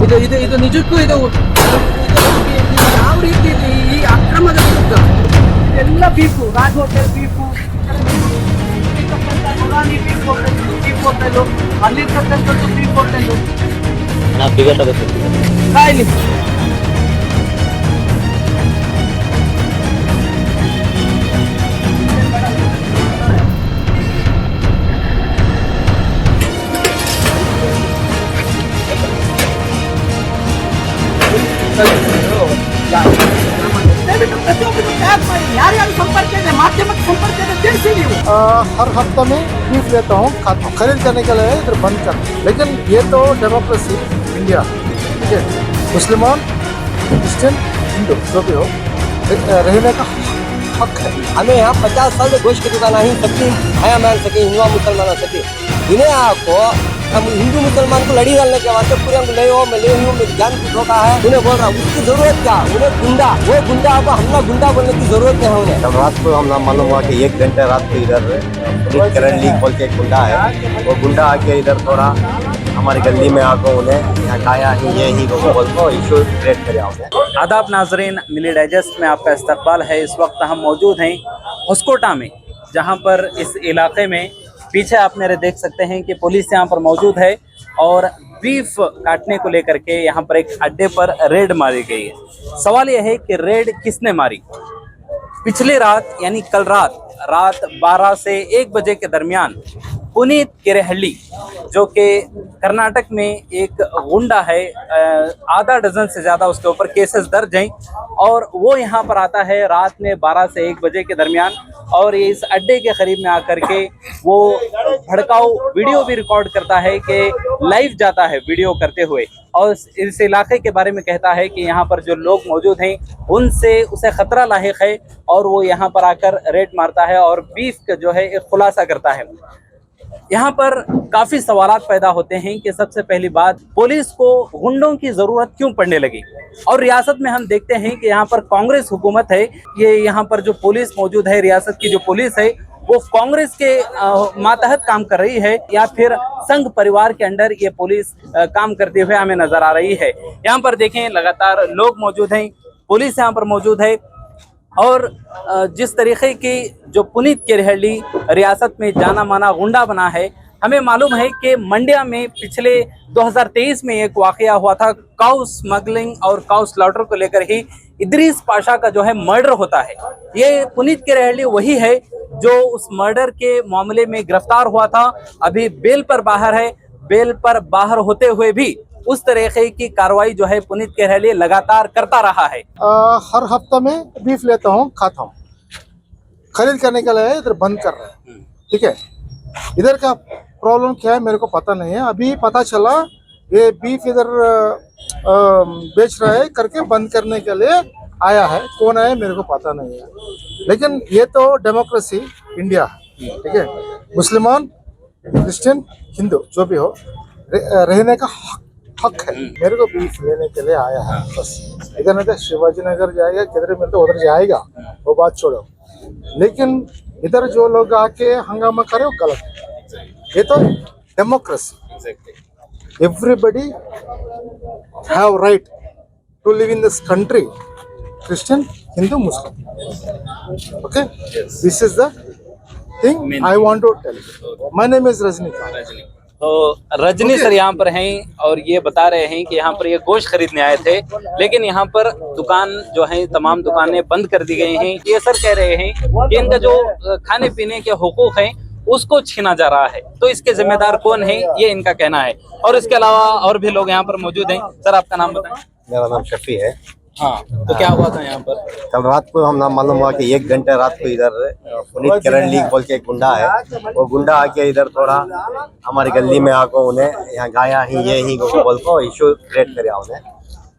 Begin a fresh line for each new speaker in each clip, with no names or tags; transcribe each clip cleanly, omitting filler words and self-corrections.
ಇದು ನಿಜಕ್ಕೂ ಇದು ಯಾವ ರೀತಿ ಈ ಅಕ್ರಮದ ವಿರುದ್ಧ ಇದೆಲ್ಲ beef Raj hotel beef beef hotel ಅಲ್ಲಿರ್ತಕ್ಕಂಥದ್ದು ಬೀಫ್ ಹೋಟೆಲು ಕಾಯ್ಲಿ ಯಾರ್ಯಾರು ಸಂಪರ್ಕ ಇದೆ ಮಾಧ್ಯಮಕ್ಕೆ ಸಂಪರ್ಕ ಇದೆ ತಿಳಿಸಿ ನೀವು
हर हफ्ते में बीफ लेता हूँ खाता हूँ खरीद करने के लिए इधर बंद कर लेकिन ये तो डेमोक्रेसी इंडिया ठीक है मुसलमान क्रिश्चियन हिंदू जो भी हो रहने का हक है।
हमें यहाँ 50 साल से गोश्त की दुकान ही सबकी भया मान सके हिंदू मुसलमान हो सके इन्हें आपको हम हिंदू मुसलमान को लड़ी डालने के वास्ते पूरे हम ले हो मैं ले हूँ मेरी जान की धोखा है उन्हें बोल रहा हूँ उसकी जरूरत क्या उन्हें गुंडा वो गुंडा आपको हमला गुंडा बोलने की जरूरत नहीं है उन्हें।
कल रात को हम नाम मालूम हुआ कि 1 घंटे रात को इधर करण लीग बोल के एक गुंडा है वो गुंडा आके इधर थोड़ा हमारी गली में आकर उन्हें यहाँ खाया ही ये ही बोल को इशू क्रिएट कराया उन्हें।
आदाब नाजरीन, मिली डाइजेस्ट में आपका इस्तकबाल है। इस वक्त हम मौजूद हैं होस्कोटा में, जहां पर इस इलाके में पीछे आप मेरे देख सकते हैं कि पुलिस यहां पर मौजूद है और बीफ काटने को लेकर के यहां पर एक अड्डे पर रेड मारी गई है। सवाल यह है कि रेड किसने मारी? पिछली रात यानी कल रात 12 से 1 बजे के दरमियान पुनीत केरेहल्ली जो कि कर्नाटक में एक गुंडा है, आधा डजन से ज़्यादा उसके ऊपर केसेस दर्ज हैं और वो यहाँ पर आता है रात में 12 से 1 बजे के दरमियान और इस अड्डे के करीब में आकर के वो भड़काऊ वीडियो भी रिकॉर्ड करता है कि लाइव जाता है वीडियो करते हुए और इस इलाके के बारे में कहता है कि यहाँ पर जो लोग मौजूद हैं उनसे उसे ख़तरा लाहिक है और वो यहाँ पर आकर रेड मारता है और बीफ का जो है एक खुलासा करता है। यहाँ पर काफ़ी सवालात पैदा होते हैं कि सबसे पहली बात पुलिस को गुंडों की ज़रूरत क्यों पड़ने लगी और रियासत में हम देखते हैं कि यहाँ पर कांग्रेस हुकूमत है, ये यहाँ पर जो पुलिस मौजूद है, रियासत की जो पुलिस है वो कांग्रेस के मातहत काम कर रही है या फिर संघ परिवार के अंडर ये पुलिस काम करते हुए हमें नजर आ रही है। यहाँ पर देखें लगातार लोग मौजूद हैं, पुलिस यहाँ पर मौजूद है और जिस तरीके की जो पुनीत केरेहल्ली रियासत में जाना माना गुंडा बना है, हमें मालूम है कि मंड्या में पिछले 2023 में एक वाकया हुआ था, काउ स्मगलिंग और काउ स्लॉटर को लेकर ही इदरीस पाशा का जो है मर्डर होता है। ये पुनीत केरेहल्ली वही है जो उस मर्डर के मामले में गिरफ्तार हुआ था, अभी बेल पर बाहर है। बेल पर बाहर होते हुए भी उस तरीके की कार्रवाई जो है पुनीत केरेहल्ली लगातार करता रहा है।
हर हफ्ते में बीफ लेता हूँ खाता हूँ खरीद करने के लिए इधर बंद कर रहे हैं ठीक है। इधर का प्रॉब्लम क्या है मेरे को पता नहीं है, अभी पता चला ये बीफ इधर बेच रहा है करके बंद करने के लिए आया है, कौन है मेरे को पता नहीं है, लेकिन ये तो डेमोक्रेसी इंडिया ठीक है। मुसलमान क्रिश्चियन हिंदू जो भी हो रहने का हक है। मेरे को बीफ लेने के लिए आया है बस, इधर नहीं तो शिवाजी नगर जाएगा किधर में तो उधर जाएगा, वो बात छोड़ो, लेकिन इधर जो लोग आके हंगामा करे वो गलत है। ये तो democracy, everybody have right to live in this country, Christian Hindu Muslim okay, this is the thing I want to tell you. My name is Rajinikanth.
तो रजनी सर यहाँ पर हैं और ये बता रहे हैं कि यहाँ पर ये गोश्त खरीदने आए थे, लेकिन यहाँ पर दुकान जो है तमाम दुकानें बंद कर दी गई हैं। ये सर कह रहे हैं कि इनका जो खाने पीने के हुकूक हैं उसको छीना जा रहा है, तो इसके जिम्मेदार कौन है ये इनका कहना है। और इसके अलावा और भी लोग यहाँ पर मौजूद हैं। सर आपका नाम बताएं।
मेरा नाम शफी है।
हाँ, तो क्या हुआ था यहाँ पर?
कल रात को हम नाम मालूम हुआ कि 1 घंटे रात को इधर पुनीत करण लीग बोल के एक गुंडा है वो गुंडा आके इधर थोड़ा हमारी गली में आकर उन्हें यहाँ गाया ही ये ही बोल को इशू क्रिएट कराया उन्हें।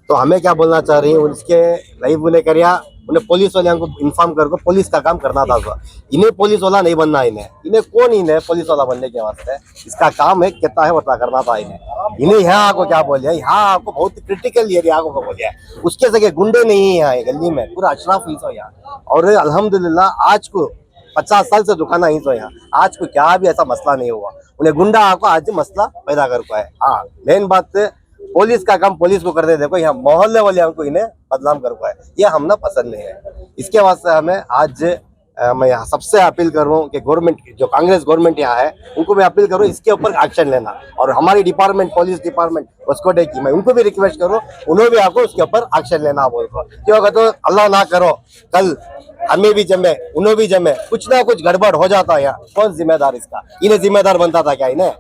तो हमें क्या बोलना चाह रही है उसके लाइव बोले करिया उन्हें पुलिस वाले को इन्फॉर्म करके पुलिस का काम करना था। इन्हें पुलिस वाला नहीं बनना, इन्हें कौन इन्हें पुलिस वाला बनने के वास्ते, इसका काम है कितना है उतना करना था इन्हें यहाँ को क्या बोलिए, यहाँ आपको बहुत क्रिटिकल एरिया को बोलिए, उसके जगह गुंडे नहीं है यहाँ गली में, पूरा अशराफ ही तो यहाँ। और अल्हम्दुलिल्लाह आज को 50 साल से दुकान ही तो यहाँ, आज को क्या भी ऐसा मसला नहीं हुआ, उन्हें गुंडा आपको आज मसला पैदा कर पाए। हाँ मेन बात पुलिस का काम पुलिस को कर दे। देखो यहाँ मोहल्ले वाले हमको इन्हें बदनाम कर पाए, ये हम ना पसंद नहीं है। इसके वास्ते हमें आज मैं यहाँ सबसे अपील करूँ कि गवर्नमेंट, जो कांग्रेस गवर्नमेंट यहाँ है, उनको मैं अपील करूँ इसके ऊपर एक्शन लेना। और हमारी डिपार्टमेंट, पुलिस डिपार्टमेंट होस्कोटे की, मैं उनको भी रिक्वेस्ट करूँ, उन्होंने भी आपको उसके ऊपर एक्शन लेना बोल को। क्यों अगर तो अल्लाह ना करो कल हमें भी जमे, उन्हें भी जमे, कुछ ना कुछ गड़बड़ हो जाता है यहाँ, कौन जिम्मेदार इसका? इन्हें जिम्मेदार बनता था क्या? इन्हें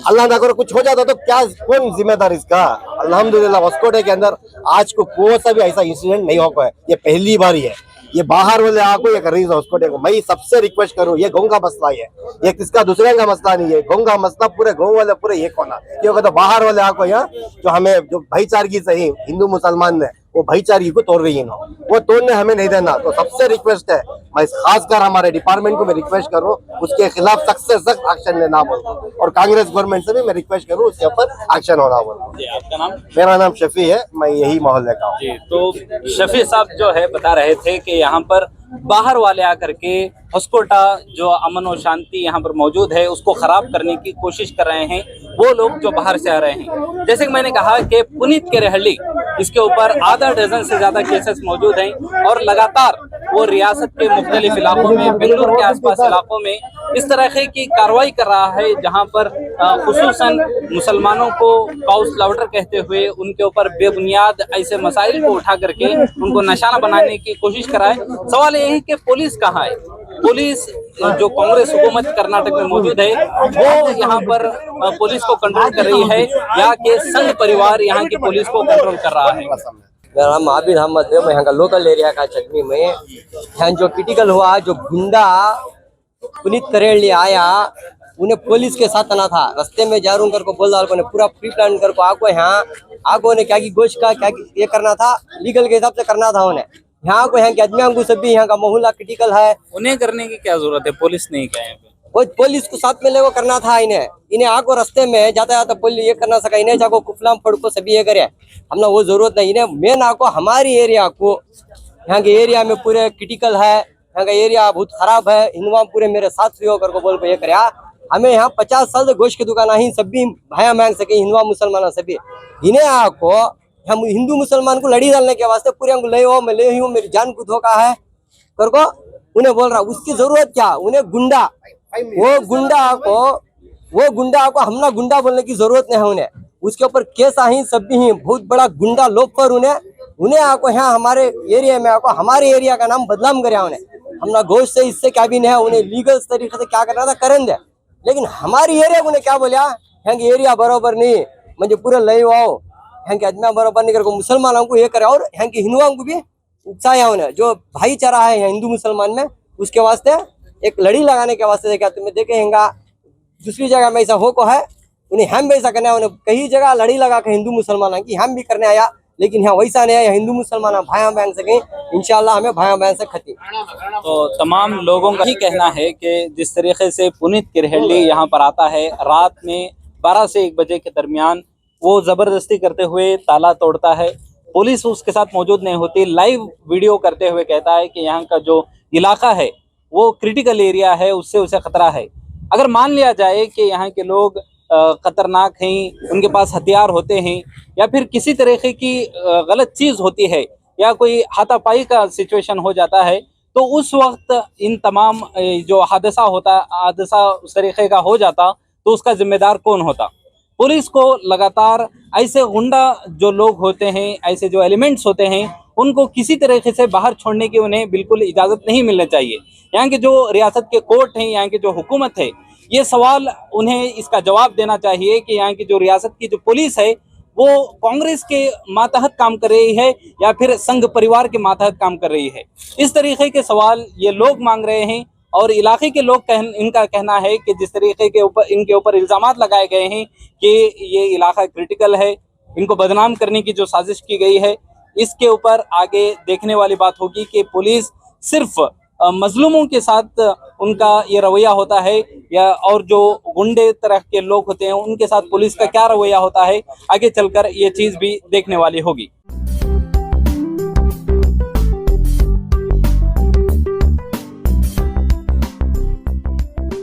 अल्लाह ना करो कुछ हो जाता तो क्या, कौन जिम्मेदार इसका? अल्हम्दुलिल्लाह होस्कोटे के अंदर आज को कोई सा भी ऐसा इंसिडेंट नहीं हो पाया, ये पहली बार ही है। ये बाहर वाले आको ये कर रही है होस्कोटे को। मैं सबसे रिक्वेस्ट करूँ, ये गाँव का मसला है, ये किसका दूसरे का मसला नहीं है, गाँव का मसला पूरे गाँव वाले पूरे एक होना। क्योंकि तो बाहर वाले आको यहाँ जो हमें जो भाईचारगी से ही हिंदू मुसलमान ने वो भाईचारगी को तोड़ रही है ना, वो तोड़ने हमें नहीं देना। तो सबसे रिक्वेस्ट है, मैं खासकर हमारे डिपार्टमेंट को मैं रिक्वेस्ट करूँ उसके खिलाफ सख्त से सख्त एक्शन लेना बोल, और कांग्रेस गवर्नमेंट से भी मैं रिक्वेस्ट करूँ उसके ऊपर एक्शन होना बोल।
जी, आपका नाम?
मेरा नाम शफी है, मैं यही मोहल्ले का हूँ।
जी, तो शफी साहब जो है बता रहे थे कि यहाँ पर बाहर वाले आकर के होस्कोटा जो अमन और शांति यहाँ पर मौजूद है उसको खराब करने की कोशिश कर रहे हैं, वो लोग जो बाहर से आ रहे हैं। जैसे कि मैंने कहा कि पुनीत केरेहल्ली, इसके ऊपर आधा डजन से ज्यादा केसेस मौजूद हैं और लगातार वो रियासत के मुख्तलिफ इलाकों में, बेंगलुरु के आसपास इलाकों में इस तरह की कार्रवाई कर रहा है, जहाँ पर खुसूसन मुसलमानों को काउ स्लाउटर कहते हुए उनके ऊपर बेबुनियाद ऐसे मसाइल को उठा करके उनको निशाना बनाने की कोशिश करा है। सवाल ये है कि पुलिस कहाँ है? पुलिस जो कांग्रेस हुकूमत कर्नाटक में मौजूद है वो यहाँ पर पुलिस को कंट्रोल कर रही है, या कि संघ परिवार यहाँ की पुलिस को कंट्रोल कर रहा है?
मेरा नाम आबिद अहमद है, मैं यहाँ का लोकल एरिया का चटनी में। यहाँ जो क्रिटिकल हुआ, जो गुंडा पुनीत करेली आया, उन्हें पुलिस के साथ आना था। रास्ते में जा रू करको बोल ने पूरा प्री प्लान करको आको यहाँ आको ने क्या की गोश्त का क्या ये करना था, लीगल के हिसाब से करना था उन्हें। यहाँ को यहाँ के आदमियों को सभी यहाँ का माहौल क्रिटिकल है,
उन्हें करने की क्या जरूरत है? पुलिस नहीं क्या है?
वो पुलिस को साथ में ले वो करना था इन्हें आको रास्ते में जाता जाता पुलिस ये करना सका, इन्हें जाको कुफलाम फड़को सभी ये करे, हमने वो जरूरत नहीं। इन्हें मेन आको हमारी एरिया को, यहाँ के एरिया में पूरे क्रिटिकल है, यहाँ का एरिया बहुत खराब है, हिंदुआ पूरे मेरे साथ सहयोग करके बोल को ये करे। हमें यहाँ 50 साल से गोश्त की दुकान ही सभी भाया मांग सके, हिंदुआ मुसलमान सभी। इन्हें आको हम हिंदू मुसलमान को लड़ी डालने के वास्ते पूरे ले हो, मैं ले हूँ, मेरी जान को धोखा है करको उन्हें बोल रहा। उसकी जरूरत क्या? उन्हें गुंडा, वो गुंडा को हमना गुंडा बोलने की जरूरत नहीं है उन्हें। उसके ऊपर केस ही सब भी बहुत बड़ा गुंडा लोग पर उन्हें आको यहाँ हमारे एरिया में आको हमारे एरिया का नाम बदनाम करे उन्हें। हमना गोश्त से इससे क्या भी नहीं है, उन्हें लीगल तरीके से क्या करना था करें दे, लेकिन हमारी एरिया को उन्हें क्या बोलिया, यहाँ की एरिया बराबर नहीं, मुझे पूरे ले आओ, यहाँ के आदमी बराबर नहीं करके मुसलमानों को ये करे और यहाँ के हिंदुओं को भी उकसाया उन्हें। जो भाईचारा है यहाँ हिंदू मुसलमान में, उसके वास्ते एक लड़ी लगाने के वास्ते देखा तुम्हें देखेगा दूसरी जगह में ऐसा हो को है, उन्हें हम भी ऐसा करना है। उन्हें कई जगह लड़ी लगा के हिंदू मुसलमान की हम भी करने आया, लेकिन यहाँ वैसा नहीं है। हिंदू मुसलमान भाया बहन सके, इंशाल्लाह हमें भाया बहन से खती।
तो तमाम लोगों का ही कहना है कि जिस तरीके से पुनीत केरेहल्ली यहाँ पर आता है रात में 12 से 1 बजे के दरमियान, वो जबरदस्ती करते हुए ताला तोड़ता है, पुलिस उसके साथ मौजूद नहीं होती, लाइव वीडियो करते हुए कहता है कि यहाँ का जो इलाका है वो क्रिटिकल एरिया है, उससे उसे खतरा है। अगर मान लिया जाए कि यहाँ के लोग खतरनाक हैं, उनके पास हथियार होते हैं, या फिर किसी तरीके की गलत चीज़ होती है, या कोई हाथापाई का सिचुएशन हो जाता है, तो उस वक्त इन तमाम जो हादसा उस तरीके का हो जाता तो उसका जिम्मेदार कौन होता? पुलिस को लगातार ऐसे गुंडा जो लोग होते हैं, ऐसे जो एलिमेंट्स होते हैं, उनको किसी तरीके से बाहर छोड़ने की उन्हें बिल्कुल इजाज़त नहीं मिलनी चाहिए। यहाँ के जो रियासत के कोर्ट हैं, यहाँ की जो हुकूमत है, ये सवाल उन्हें इसका जवाब देना चाहिए कि यहाँ की जो रियासत की जो पुलिस है वो कांग्रेस के मातहत काम कर रही है या फिर संघ परिवार के मातहत काम कर रही है। इस तरीके के सवाल ये लोग मांग रहे हैं, और इलाके के लोग इनका कहना है कि जिस तरीके के ऊपर इनके ऊपर इल्ज़ामात लगाए गए हैं कि ये इलाका क्रिटिकल है, इनको बदनाम करने की जो साजिश की गई है, इसके ऊपर आगे देखने वाली बात होगी कि पुलिस सिर्फ मजलूमों के साथ उनका ये रवैया होता है, या और जो गुंडे तरह के लोग होते हैं उनके साथ पुलिस का क्या रवैया होता है, आगे चलकर ये चीज़ भी देखने वाली होगी।